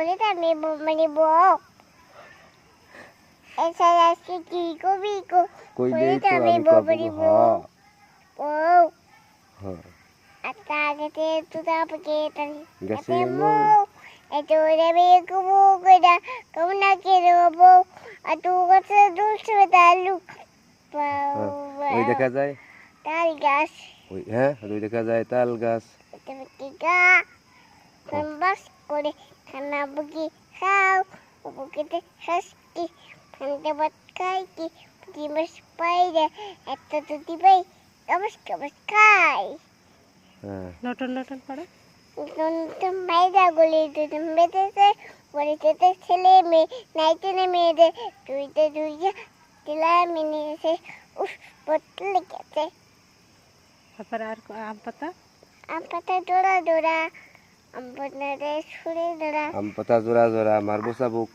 বলে আমি মানে বউ এসে আজকে কি কবি কইলেই তো আমি আমি বউ কব বলি হ বউ হ আচ্ছা আগেতে তুই আপকে তাই গেছে মো এতো রে কুবু কইরা কমনা কে রবো আর তুই কাছে দুলছে তালু ওই দেখা যায় তাল গাছ ওই হ্যাঁ ওই দেখা যায় তাল গাছ তুমি গা বাস করে খানা বুকি খাও বুকিতে হাসকি ফান্ডে ভাত খাই কি ডিমাস পাইরে একটা তো দিবাই কাবাস খাই হ্যাঁ লটন লটন পড়ে তুমি মাইরা গলি তুমি বেঁধেছে বলেছে ছেলে মেয়ে নাইতে মেয়েদের দুইটা দিলা মিনিয়েছে উফ বদলে গেছে তারপরে আর আম পাতা আম পাতা ডোরা আম পাতা সুরে ডোরা আম পাতা জোড়া জোড়া মারবো চাবুক